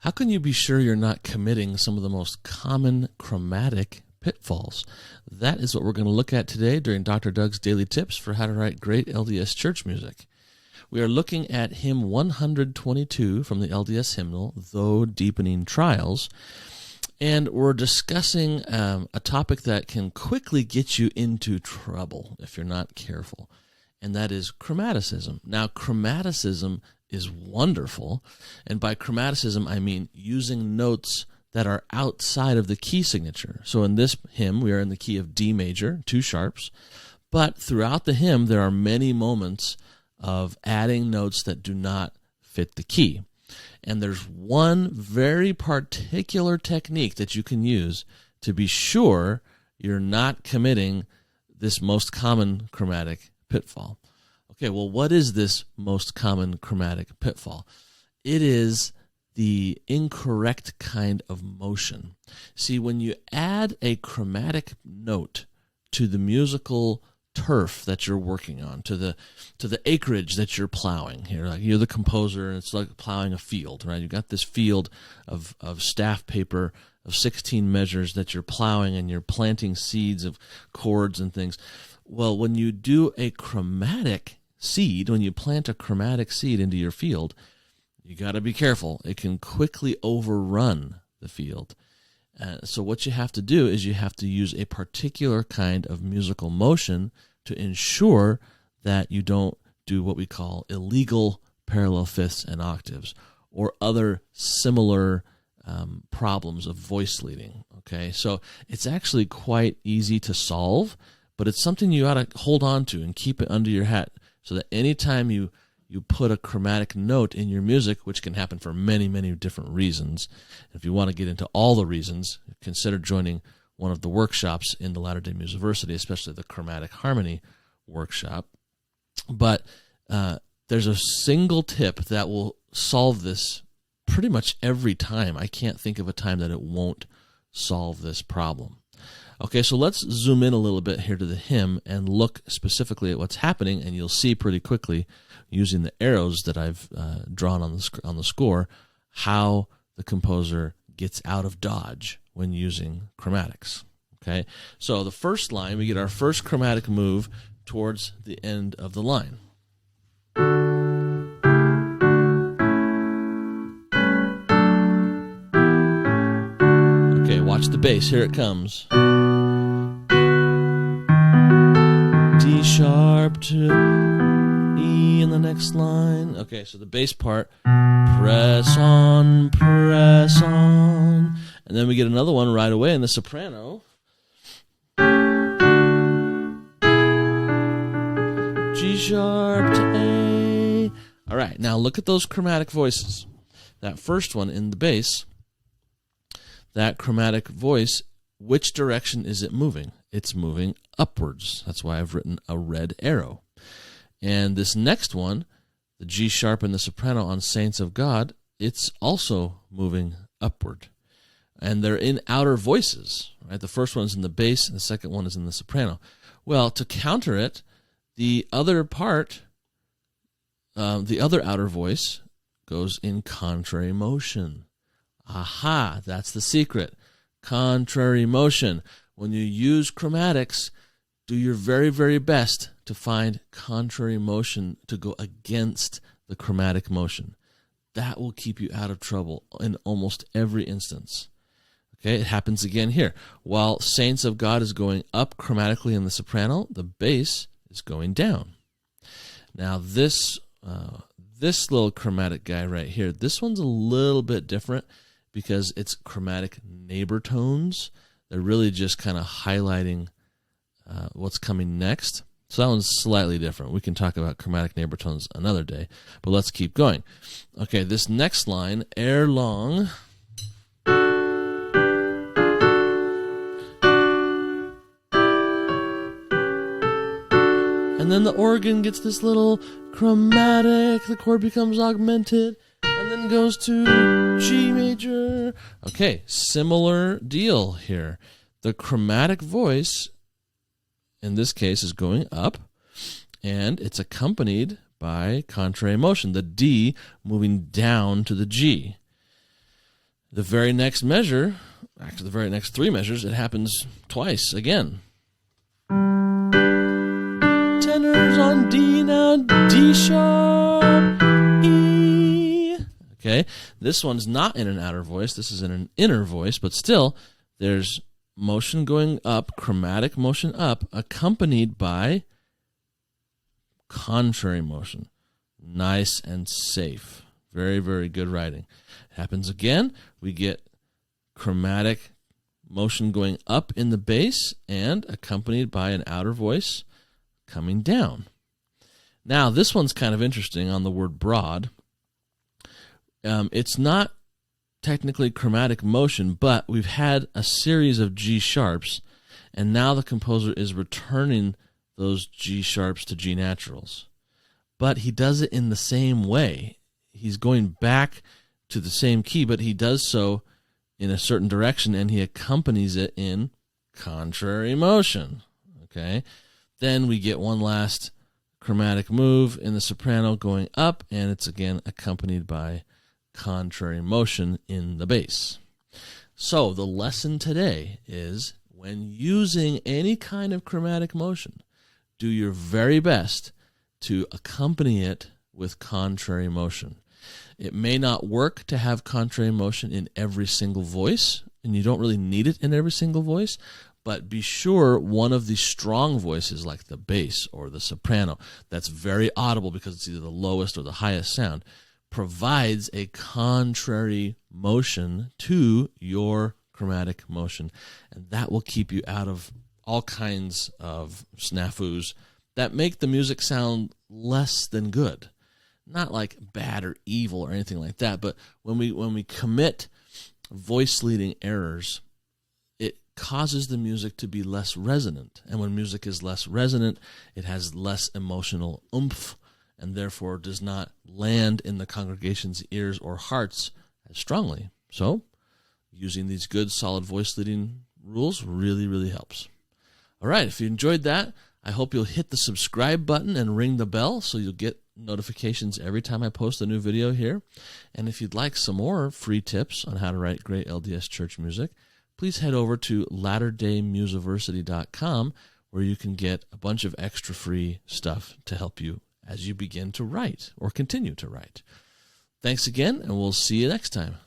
How can you be sure you're not committing some of the most common chromatic pitfalls? That is what we're going to look at today during Dr. Doug's Daily Tips for how to write great LDS church music. We are looking at hymn 122 from the LDS Hymn No, Deepening Trials, and we're discussing a topic that can quickly get you into trouble if you're not careful, and that is chromaticism. Now, chromaticism is wonderful, and by chromaticism I mean using notes that are outside of the key signature. So in this hymn we are in the key of D major, 2 sharps, but throughout the hymn there are many moments of adding notes that do not fit the key. And there's one very particular technique that you can use to be sure you're not committing this most common chromatic pitfall. Okay, well, what is this most common chromatic pitfall? It is the incorrect kind of motion. See, when you add a chromatic note to the musical turf that you're working on, to the acreage that you're plowing here, like you're the composer and it's like plowing a field, right? You've got this field of staff paper of 16 measures that you're plowing, and you're planting seeds of chords and things. Well, when you do a chromatic seed, when you plant a chromatic seed into your field, you got to be careful. It can quickly overrun the field. So what you have to do is you have to use a particular kind of musical motion to ensure that you don't do what we call illegal parallel fifths and octaves or other similar problems of voice leading. Okay, so it's actually quite easy to solve, but it's something you ought to hold on to and keep it under your hat, so that anytime you put a chromatic note in your music, which can happen for many, many different reasons. If you want to get into all the reasons, consider joining one of the workshops in the Latter-day Musiversity, especially the Chromatic Harmony workshop. But there's a single tip that will solve this pretty much every time. I can't think of a time that it won't solve this problem. Okay, so let's zoom in a little bit here to the hymn and look specifically at what's happening, and you'll see pretty quickly, using the arrows that I've drawn on the score, how the composer gets out of dodge when using chromatics. Okay, so the first line, we get our first chromatic move towards the end of the line. Okay, watch the bass. Here it comes. D sharp to E in the next line. Okay, so the bass part, press on, and then we get another one right away in the soprano. G sharp to A. All right, now look at those chromatic voices. That first one in the bass, that chromatic voice, which direction is it moving? It's moving upwards. That's why I've written a red arrow. And this next one, the G sharp and the soprano on Saints of God, it's also moving upward. And they're in outer voices, right? The first one's in the bass and the second one is in the soprano. Well, to counter it, the other part, the other outer voice goes in contrary motion. Aha, that's the secret. Contrary motion. When you use chromatics, do your very, very best to find contrary motion to go against the chromatic motion. That will keep you out of trouble in almost every instance. Okay, it happens again here. While Saints of God is going up chromatically in the soprano, the bass is going down. Now this little chromatic guy right here, this one's a little bit different because it's chromatic neighbor tones. They're really just kind of highlighting what's coming next. So that one's slightly different. We can talk about chromatic neighbor tones another day, but let's keep going. Okay, this next line, ere long. And then the organ gets this little chromatic, the chord becomes augmented, and then goes to G major. Okay, similar deal here. The chromatic voice, in this case, is going up, and it's accompanied by contrary motion, the D moving down to the G. The very next measure, actually the very next three measures, it happens twice again. Tenors on D, now D sharp, E. Okay, this one's not in an outer voice, this is in an inner voice, but still there's motion going up, chromatic motion up, accompanied by contrary motion. Nice and safe. Very, very good writing. It happens again. We get chromatic motion going up in the bass and accompanied by an outer voice coming down. Now, this one's kind of interesting on the word broad. It's not technically chromatic motion, but we've had a series of G sharps, and now the composer is returning those G sharps to G naturals. But he does it in the same way. He's going back to the same key, but he does so in a certain direction, and he accompanies it in contrary motion. Okay? Then we get one last chromatic move in the soprano going up, and it's again accompanied by contrary motion in the bass. So the lesson today is when using any kind of chromatic motion, do your very best to accompany it with contrary motion. It may not work to have contrary motion in every single voice, and you don't really need it in every single voice, but be sure one of the strong voices, like the bass or the soprano, that's very audible because it's either the lowest or the highest sound, provides a contrary motion to your chromatic motion, and that will keep you out of all kinds of snafus that make the music sound less than good. Not like bad or evil or anything like that, but when we commit voice leading errors, it causes the music to be less resonant. And when music is less resonant, it has less emotional oomph and therefore does not land in the congregation's ears or hearts as strongly. So using these good solid voice leading rules really, really helps. All right, if you enjoyed that, I hope you'll hit the subscribe button and ring the bell so you'll get notifications every time I post a new video here. And if you'd like some more free tips on how to write great LDS church music, please head over to latterdaymusiversity.com, where you can get a bunch of extra free stuff to help you as you begin to write or continue to write. Thanks again, and we'll see you next time.